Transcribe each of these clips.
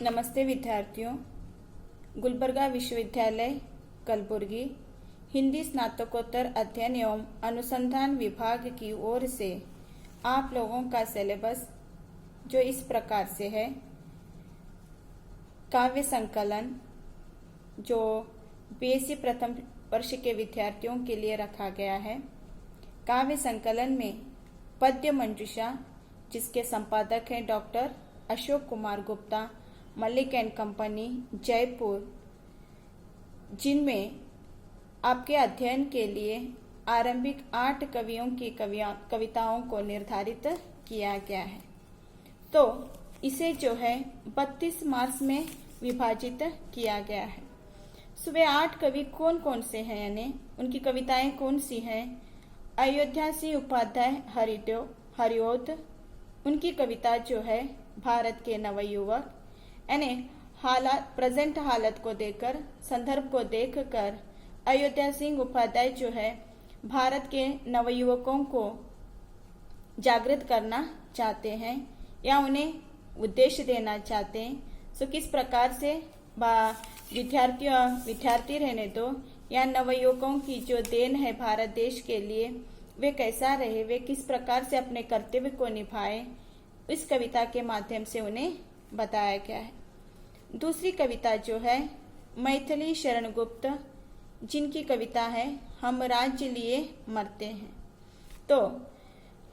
नमस्ते विद्यार्थियों। गुलबर्गा विश्वविद्यालय कलबुर्गी हिंदी स्नातकोत्तर अध्ययन एवं अनुसंधान विभाग की ओर से आप लोगों का सिलेबस जो इस प्रकार से है। काव्य संकलन जो बीएससी प्रथम वर्ष के विद्यार्थियों के लिए रखा गया है। काव्य संकलन में पद्य मंजूषा जिसके संपादक हैं doctor Ashok Kumar Gupta, Malik and company, Jaipur, जिनमें आपके अध्ययन के लिए आरंभिक 8 कवियों की कविताओं को निर्धारित किया गया है। तो इसे जो है 32 मार्क्स में विभाजित किया गया है। सुबह 8 कवि कौन कौन से हैं, यानी उनकी कविताएं कौन सी हैं। अयोध्या सिंह उपाध्याय हरिओद, उनकी कविता जो है भारत के नवयुवक, यानी प्रेजेंट हालत को देखकर, संदर्भ को देखकर अयोध्या सिंह उपाध्याय जो है भारत के नवयुवकों को जागृत करना चाहते हैं या उन्हें उद्देश्य देना चाहते हैं। सो किस प्रकार से विद्यार्थी रहने दो या नवयुवकों की जो देन है भारत देश के लिए, वे कैसा रहे, वे किस प्रकार से अपने कर्तव्य को निभाए, इस कविता के माध्यम से उन्हें बताया गया है। दूसरी कविता जो है मैथिली शरण गुप्त, जिनकी कविता है हम राज्य लिए मरते हैं। तो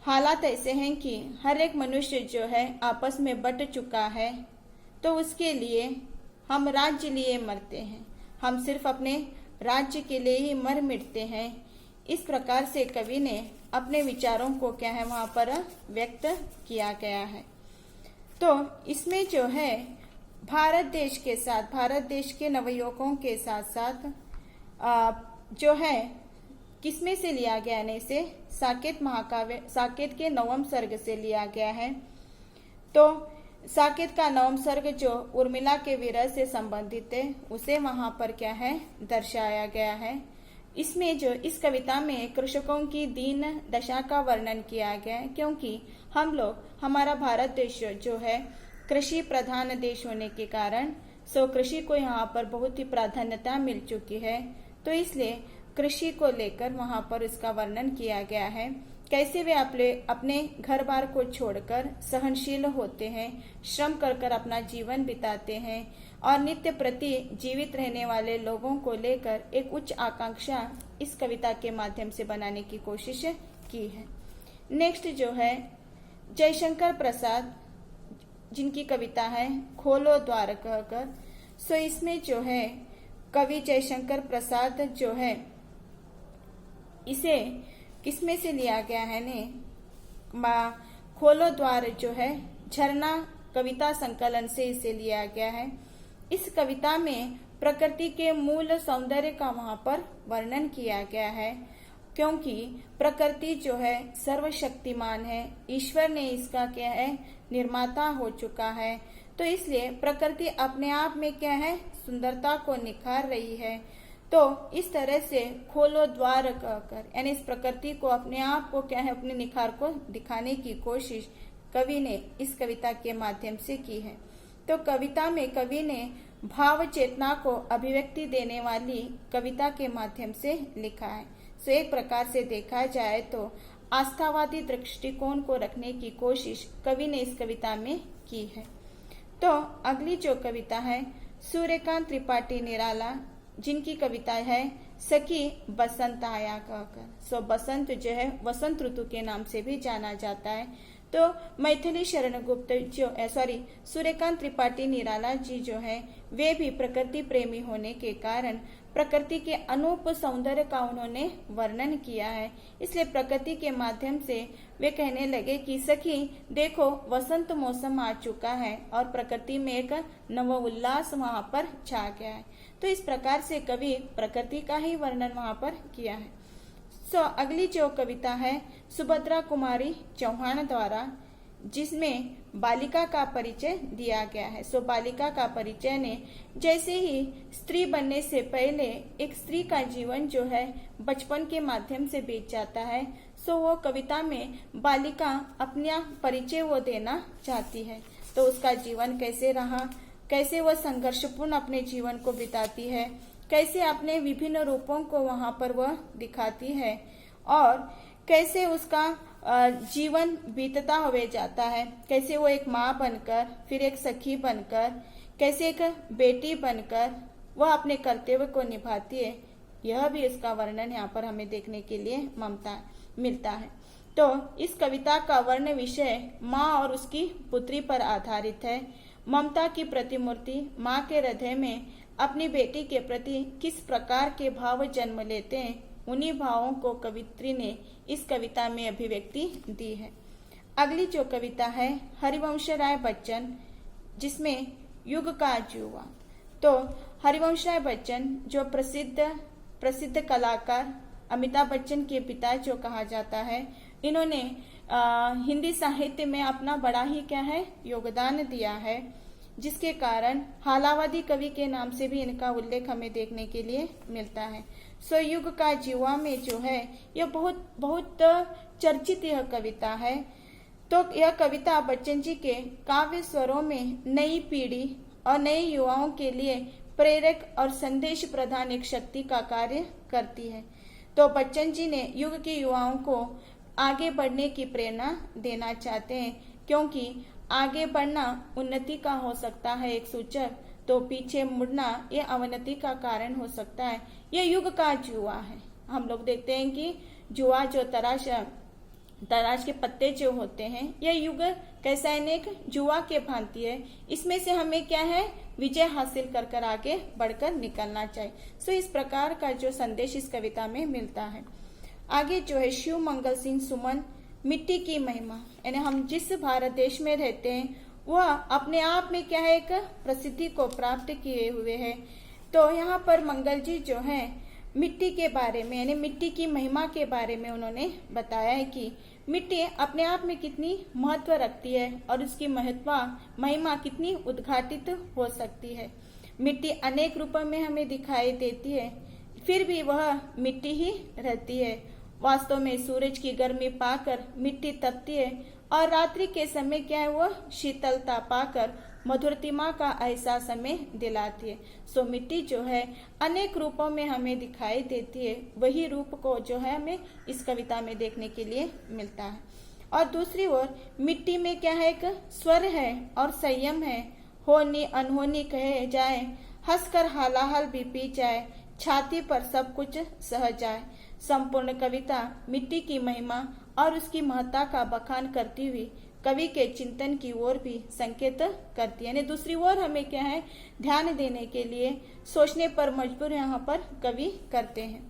हालात ऐसे हैं कि हर एक मनुष्य जो है आपस में बट चुका है, तो उसके लिए हम राज्य लिए मरते हैं, हम सिर्फ अपने राज्य के लिए ही मर मिटते हैं। इस प्रकार से कवि ने अपने विचारों को क्या है वहां पर व्यक्त किया गया है। तो इसमें जो है भारत देश के साथ, भारत देश के नवयुवकों के साथ साथ जो है किसमें से लिया गया है, इसे साकेत महाकाव्य, साकेत के नवम सर्ग से लिया गया है। तो साकेत का नवम सर्ग जो उर्मिला के विरह से संबंधित है, उसे वहां पर क्या है दर्शाया गया है। इसमें जो इस कविता में कृषकों की दीन दशा का वर्णन किया गया है, क्योंकि हम लोग, हमारा भारत देश जो है कृषि प्रधान देश होने के कारण कृषि को यहाँ पर बहुत ही प्राधान्यता मिल चुकी है। तो इसलिए कृषि को लेकर वहां पर इसका वर्णन किया गया है। कैसे वे अपने घर बार को छोड़कर सहनशील होते हैं, श्रम कर कर अपना जीवन बिताते हैं और नित्य प्रति जीवित रहने वाले लोगों को लेकर एक उच्च आकांक्षा इस कविता के माध्यम से बनाने की कोशिश की है। नेक्स्ट जो है जयशंकर प्रसाद, जिनकी कविता है खोलो द्वार कहकर। इसमें जो है कवि जयशंकर प्रसाद जो है, इसे किसमें से लिया गया है ने, खोलो द्वार जो है झरना कविता संकलन से इसे लिया गया है। इस कविता में प्रकृति के मूल सौंदर्य का वहां पर वर्णन किया गया है, क्योंकि प्रकृति जो है सर्वशक्तिमान है, ईश्वर ने इसका क्या है निर्माता हो चुका है। तो इसलिए प्रकृति अपने आप में क्या है सुंदरता को निखार रही है। तो इस तरह से खोलो द्वार कहकर, यानी इस प्रकृति को, अपने आप को क्या है अपने निखार को दिखाने की कोशिश कवि ने इस कविता के माध्यम से की है। तो कविता में कवि ने भाव चेतना को अभिव्यक्ति देने वाली कविता के माध्यम से लिखा है। एक प्रकार से देखा जाए तो आस्थावादी दृष्टिकोण को रखने की कोशिश कवि ने इस कविता में की है। तो अगली जो कविता है सूर्यकांत त्रिपाठी निराला, जिनकी कविता है सखी बसंत आया कहकर। बसंत जो है वसंत ऋतु के नाम से भी जाना जाता है। तो मैथिली शरण गुप्त सूर्यकांत त्रिपाठी निराला जी जो है, वे भी प्रकृति प्रेमी होने के कारण प्रकृति के अनूप सौंदर्य का उन्होंने वर्णन किया है। इसलिए प्रकृति के माध्यम से वे कहने लगे कि सखी देखो वसंत मौसम आ चुका है और प्रकृति में एक नव उल्लास वहां पर छा गया है। तो इस प्रकार से कवि प्रकृति का ही वर्णन वहां पर किया है। अगली जो कविता है सुभद्रा कुमारी चौहान द्वारा, जिसमें बालिका का परिचय दिया गया है। बालिका का परिचय ने जैसे ही स्त्री बनने से पहले एक स्त्री का जीवन जो है बचपन के माध्यम से बीत जाता है, वो कविता में बालिका अपना परिचय वो देना चाहती है। तो उसका जीवन कैसे रहा, कैसे वह संघर्षपूर्ण अपने जीवन को बिताती है, कैसे अपने विभिन्न रूपों को वहां पर वह दिखाती है और कैसे उसका जीवन बीतता हुए जाता है, कैसे वो एक माँ बनकर, फिर एक सखी बनकर, कैसे एक बेटी बनकर वह अपने कर्तव्य को निभाती है। यह भी इसका वर्णन यहाँ पर हमें देखने के लिए मिलता है। तो इस कविता का वर्ण विषय माँ और उसकी पुत्री पर आधारित है। ममता की प्रतिमूर्ति माँ के हृदय में अपनी बेटी के प्रति किस प्रकार के भाव जन्म लेते हैं, उन्हीं भावों को कवित्री ने इस कविता में अभिव्यक्ति दी है। अगली जो कविता है हरिवंश राय बच्चन, जिसमें युग का जुआ। तो हरिवंश राय बच्चन जो प्रसिद्ध कलाकार अमिताभ बच्चन के पिता जो कहा जाता है, इन्होंने हिंदी साहित्य में अपना बड़ा ही योगदान दिया है, जिसके कारण हालावादी कवि के नाम से भी इनका उल्लेख हमें देखने के लिए मिलता है। सो युग का जुआ में जो है यह बहुत चर्चित यह कविता है। तो यह कविता बच्चन जी के काव्य स्वरों में नई पीढ़ी और नए युवाओं के लिए प्रेरक और संदेश प्रदान एक शक्ति का कार्य करती है। तो बच्चन जी ने युग के युवाओं को आगे बढ़ने की प्रेरणा देना चाहते हैं, क्योंकि आगे बढ़ना उन्नति का हो सकता है एक सूचक, तो पीछे मुड़ना यह अवनति का कारण हो सकता है। यह युग का जुआ है। हम लोग देखते हैं कि जुआ जो तराश के पत्ते जो होते हैं, यह युग कैसा है, एक जुआ के भांति है। इसमें से हमें क्या है, विजय हासिल कर आगे बढ़कर निकलना चाहिए। सो इस प्रकार का जो संदेश इस कविता में मिलता है। आगे जो है शिव मंगल सिंह सुमन, मिट्टी की महिमा, यानी हम जिस भारत देश में रहते हैं वह अपने आप में क्या है, एक प्रसिद्धि को प्राप्त किए हुए है। तो यहाँ पर मंगल जी जो है मिट्टी के बारे में, यानी मिट्टी की महिमा के बारे में उन्होंने बताया है कि मिट्टी अपने आप में कितनी महत्व रखती है और उसकी महिमा कितनी उद्घाटित हो सकती है। मिट्टी अनेक रूपों में हमें दिखाई देती है, फिर भी वह मिट्टी ही रहती है। वास्तव में सूरज की गर्मी पाकर मिट्टी तपती है और रात्रि के समय क्या है, वह शीतलता पाकर मधुरतिमा का एहसास हमें दिलाती है। सो मिट्टी जो है अनेक रूपों में हमें दिखाई देती है, वही रूप को जो है हमें इस कविता में देखने के लिए मिलता है। और दूसरी ओर मिट्टी में क्या है, एक स्वर है और संयम है। होनी अनहोनी कहे जाए, हंसकर हालाहल भी पी जाए, छाती पर सब कुछ सह जाए। संपूर्ण कविता मिट्टी की महिमा और उसकी महत्ता का बखान करती हुई कवि के चिंतन की ओर भी संकेत करती है। यानी दूसरी ओर हमें क्या है, ध्यान देने के लिए, सोचने पर मजबूर यहाँ पर कवि करते हैं।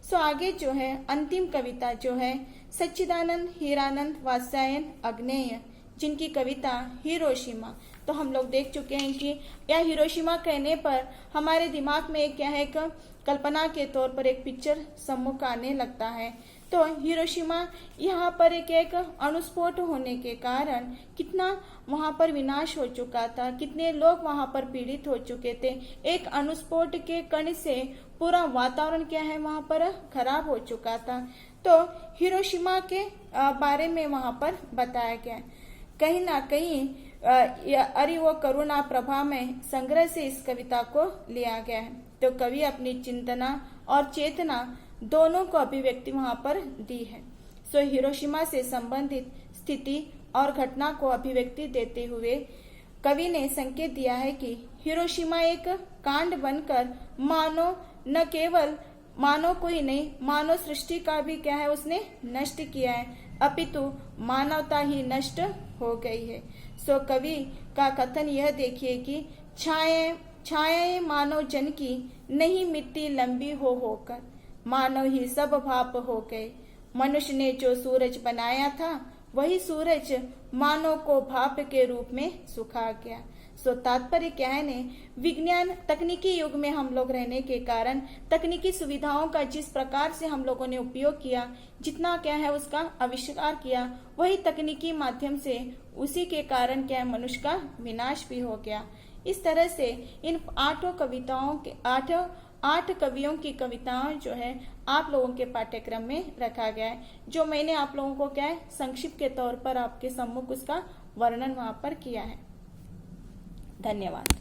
सो आगे जो है अंतिम कविता जो है सच्चिदानंद हीरानंद वात्स्यायन अग्नेय, जिनकी कविता हिरोशिमा। तो हम लोग देख चुके हैं कि यह हिरोशिमा कहने पर हमारे दिमाग में क्या है, एक कल्पना के तौर पर एक पिक्चर सम्मुख आने लगता है। तो हिरोशिमा यहाँ पर एक अणुस्फोट होने के कारण कितना वहां पर विनाश हो चुका था, कितने लोग वहां पर पीड़ित हो चुके थे। एक अणुस्फोट के कण से पूरा वातावरण क्या है वहां पर खराब हो चुका था। तो हिरोशिमा के बारे में वहां पर बताया गया। कहीं ना कहीं अरि वो करुणा प्रभा में संग्रह से इस कविता को लिया गया है। तो कवि अपनी चिंतना और चेतना दोनों को अभिव्यक्ति वहां पर दी है। सो हिरोशिमा से संबंधित स्थिति और घटना को अभिव्यक्ति देते हुए कवि ने संकेत दिया है कि हिरोशिमा एक कांड बनकर मानो न केवल मानव को ही नहीं, मानव सृष्टि का भी क्या है उसने नष्ट किया है, अपितु मानवता ही नष्ट हो गई है। सो कवि का कथन यह देखिए कि छायाएं मानव जन की नहीं मिट्टी लंबी होकर, मानव ही सब भाप हो गए। मनुष्य ने जो सूरज बनाया था वही सूरज मानव को भाप के रूप में सुखा गया। सो तात्पर्य क्या है ने, विज्ञान तकनीकी युग में हम लोग रहने के कारण तकनीकी सुविधाओं का जिस प्रकार से हम लोगों ने उपयोग किया, जितना क्या है उसका आविष्कार किया, वही तकनीकी माध्यम से उसी के कारण क्या है मनुष्य का विनाश भी हो गया। इस तरह से इन आठ कवियों की कविताएं जो है आप लोगों के पाठ्यक्रम में रखा गया है, जो मैंने आप लोगों को क्या है संक्षिप्त के तौर पर आपके सम्मुख उसका वर्णन वहां पर किया है। धन्यवाद।